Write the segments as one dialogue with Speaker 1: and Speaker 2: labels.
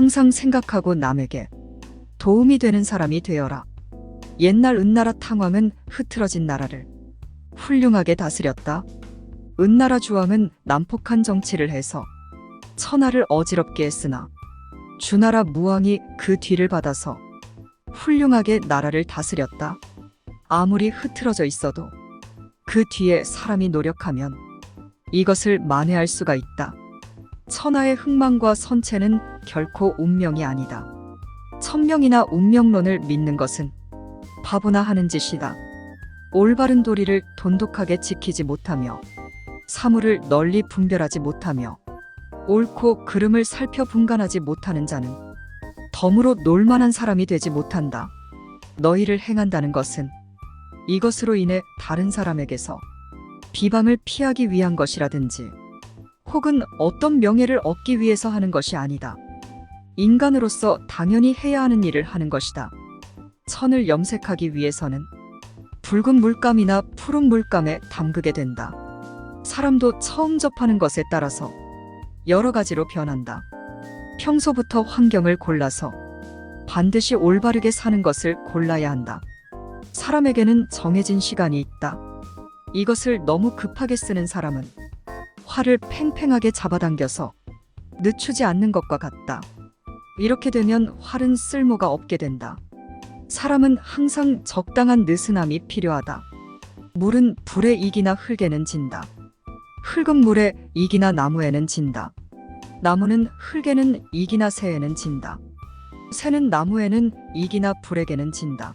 Speaker 1: 항상 생각하고 남에게 도움이 되는 사람이 되어라. 옛날 은나라 탕왕은 흐트러진 나라를 훌륭하게 다스렸다. 은나라 주왕은 난폭한 정치를 해서 천하를 어지럽게 했으나 주나라 무왕이 그 뒤를 받아서 훌륭하게 나라를 다스렸다. 아무리 흐트러져 있어도 그 뒤에 사람이 노력하면 이것을 만회할 수가 있다. 천하의 흥망과 선체는 결코 운명이 아니다. 천명이나 운명론을 믿는 것은 바보나 하는 짓이다. 올바른 도리를 돈독하게 지키지 못하며 사물을 널리 분별하지 못하며 옳고 그름을 살펴 분간하지 못하는 자는 덤으로 놀만한 사람이 되지 못한다. 너희를 행한다는 것은 이것으로 인해 다른 사람에게서 비방을 피하기 위한 것이라든지 혹은 어떤 명예를 얻기 위해서 하는 것이 아니다. 인간으로서 당연히 해야 하는 일을 하는 것이다. 천을 염색하기 위해서는 붉은 물감이나 푸른 물감에 담그게 된다. 사람도 처음 접하는 것에 따라서 여러 가지로 변한다. 평소부터 환경을 골라서 반드시 올바르게 사는 것을 골라야 한다. 사람에게는 정해진 시간이 있다. 이것을 너무 급하게 쓰는 사람은 활을 팽팽하게 잡아당겨서 늦추지 않는 것과 같다. 이렇게 되면 활은 쓸모가 없게 된다. 사람은 항상 적당한 느슨함이 필요하다. 물은 불에 이기나 흙에는 진다. 흙은 물에 이기나 나무에는 진다. 나무는 흙에는 이기나 새에는 진다. 새는 나무에는 이기나 불에게는 진다.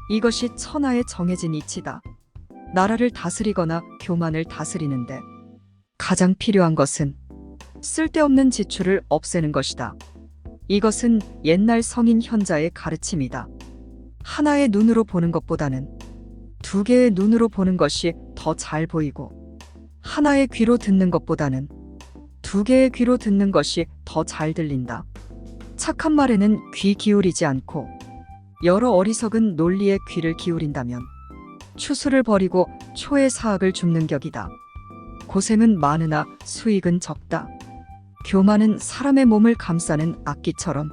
Speaker 1: 이것이 천하의 정해진 이치다. 나라를 다스리거나 교만을 다스리는데 가장 필요한 것은 쓸데없는 지출을 없애는 것이다. 이것은 옛날 성인 현자의 가르침이다. 하나의 눈으로 보는 것보다는 두 개의 눈으로 보는 것이 더 잘 보이고 하나의 귀로 듣는 것보다는 두 개의 귀로 듣는 것이 더 잘 들린다. 착한 말에는 귀 기울이지 않고 여러 어리석은 논리에 귀를 기울인다면 추수를 버리고 초의 사학을 줍는 격이다. 고생은 많으나 수익은 적다. 교만은 사람의 몸을 감싸는 악기처럼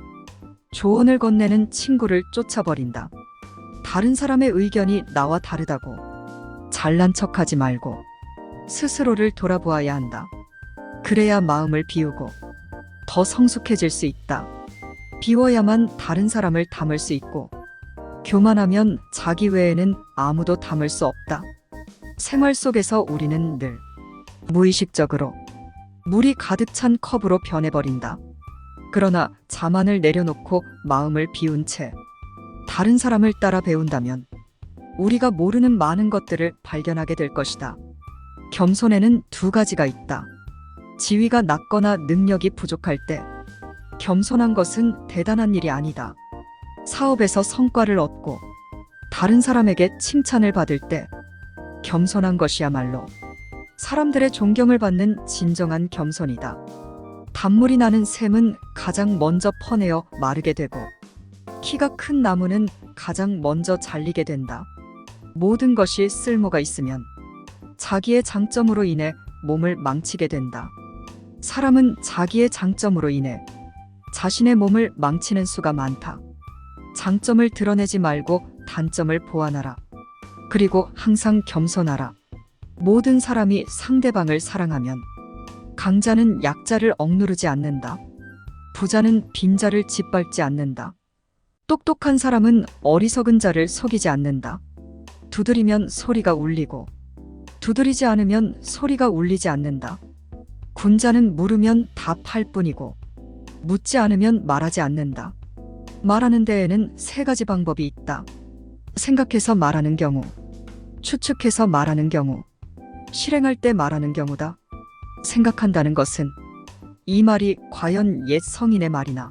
Speaker 1: 조언을 건네는 친구를 쫓아버린다. 다른 사람의 의견이 나와 다르다고 잘난 척하지 말고 스스로를 돌아보아야 한다. 그래야 마음을 비우고 더 성숙해질 수 있다. 비워야만 다른 사람을 담을 수 있고 교만하면 자기 외에는 아무도 담을 수 없다. 생활 속에서 우리는 늘 무의식적으로 물이 가득 찬 컵으로 변해버린다. 그러나 자만을 내려놓고 마음을 비운 채 다른 사람을 따라 배운다면 우리가 모르는 많은 것들을 발견하게 될 것이다. 겸손에는 두 가지가 있다. 지위가 낮거나 능력이 부족할 때 겸손한 것은 대단한 일이 아니다. 사업에서 성과를 얻고 다른 사람에게 칭찬을 받을 때 겸손한 것이야말로 사람들의 존경을 받는 진정한 겸손이다. 단물이 나는 샘은 가장 먼저 퍼내어 마르게 되고 키가 큰 나무는 가장 먼저 잘리게 된다. 모든 것이 쓸모가 있으면 자기의 장점으로 인해 몸을 망치게 된다. 사람은 자기의 장점으로 인해 자신의 몸을 망치는 수가 많다. 장점을 드러내지 말고 단점을 보완하라. 그리고 항상 겸손하라. 모든 사람이 상대방을 사랑하면 강자는 약자를 억누르지 않는다. 부자는 빈자를 짓밟지 않는다. 똑똑한 사람은 어리석은 자를 속이지 않는다. 두드리면 소리가 울리고 두드리지 않으면 소리가 울리지 않는다. 군자는 물으면 답할 뿐이고 묻지 않으면 말하지 않는다. 말하는 데에는 세 가지 방법이 있다. 생각해서 말하는 경우, 추측해서 말하는 경우, 실행할 때 말하는 경우다. 생각한다는 것은 이 말이 과연 옛 성인의 말이나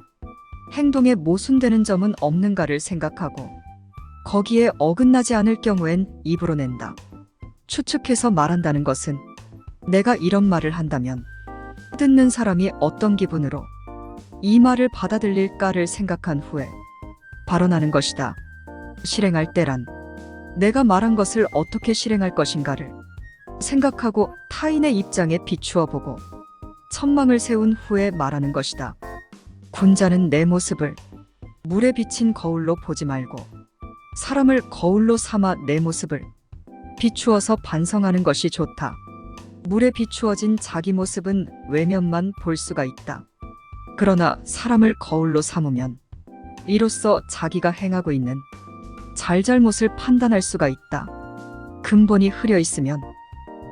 Speaker 1: 행동에 모순되는 점은 없는가를 생각하고 거기에 어긋나지 않을 경우엔 입으로 낸다. 추측해서 말한다는 것은 내가 이런 말을 한다면 듣는 사람이 어떤 기분으로 이 말을 받아들일까를 생각한 후에 발언하는 것이다. 실행할 때란 내가 말한 것을 어떻게 실행할 것인가를 생각하고 타인의 입장에 비추어 보고 천망을 세운 후에 말하는 것이다. 군자는 내 모습을 물에 비친 거울로 보지 말고 사람을 거울로 삼아 내 모습을 비추어서 반성하는 것이 좋다. 물에 비추어진 자기 모습은 외면만 볼 수가 있다. 그러나 사람을 거울로 삼으면 이로써 자기가 행하고 있는 잘잘못을 판단할 수가 있다. 근본이 흐려 있으면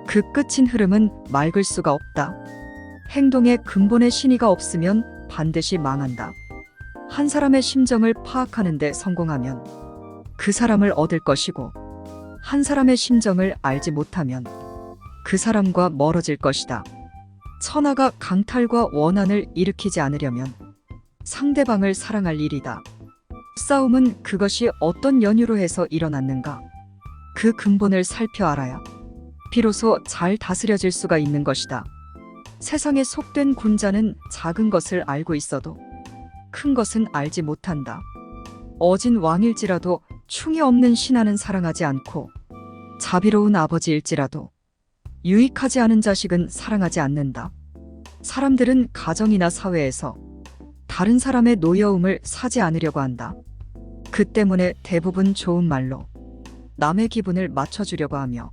Speaker 1: 그 끝인 흐름은 맑을 수가 없다. 행동에 근본의 신의가 없으면 반드시 망한다. 한 사람의 심정을 파악하는 데 성공하면 그 사람을 얻을 것이고, 한 사람의 심정을 알지 못하면 그 사람과 멀어질 것이다. 천하가 강탈과 원한을 일으키지 않으려면 상대방을 사랑할 일이다. 싸움은 그것이 어떤 연유로 해서 일어났는가, 그 근본을 살펴 알아야 비로소 잘 다스려질 수가 있는 것이다. 세상에 속된 군자는 작은 것을 알고 있어도 큰 것은 알지 못한다. 어진 왕일지라도 충이 없는 신하는 사랑하지 않고, 자비로운 아버지일지라도 유익하지 않은 자식은 사랑하지 않는다. 사람들은 가정이나 사회에서 다른 사람의 노여움을 사지 않으려고 한다. 그 때문에 대부분 좋은 말로 남의 기분을 맞춰주려고 하며,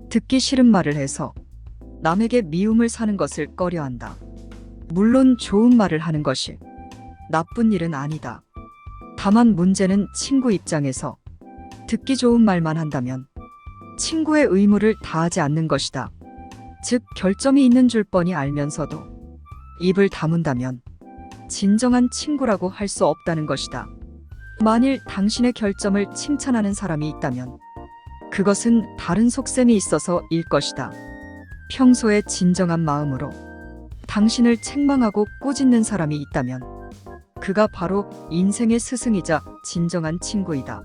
Speaker 1: 듣기 싫은 말을 해서 남에게 미움을 사는 것을 꺼려한다. 물론 좋은 말을 하는 것이 나쁜 일은 아니다. 다만 문제는 친구 입장에서 듣기 좋은 말만 한다면 친구의 의무를 다하지 않는 것이다. 즉, 결점이 있는 줄 뻔히 알면서도 입을 다문다면 진정한 친구라고 할 수 없다는 것이다. 만일 당신의 결점을 칭찬하는 사람이 있다면 그것은 다른 속셈이 있어서일 것이다. 평소에 진정한 마음으로 당신을 책망하고 꾸짖는 사람이 있다면 그가 바로 인생의 스승이자 진정한 친구이다.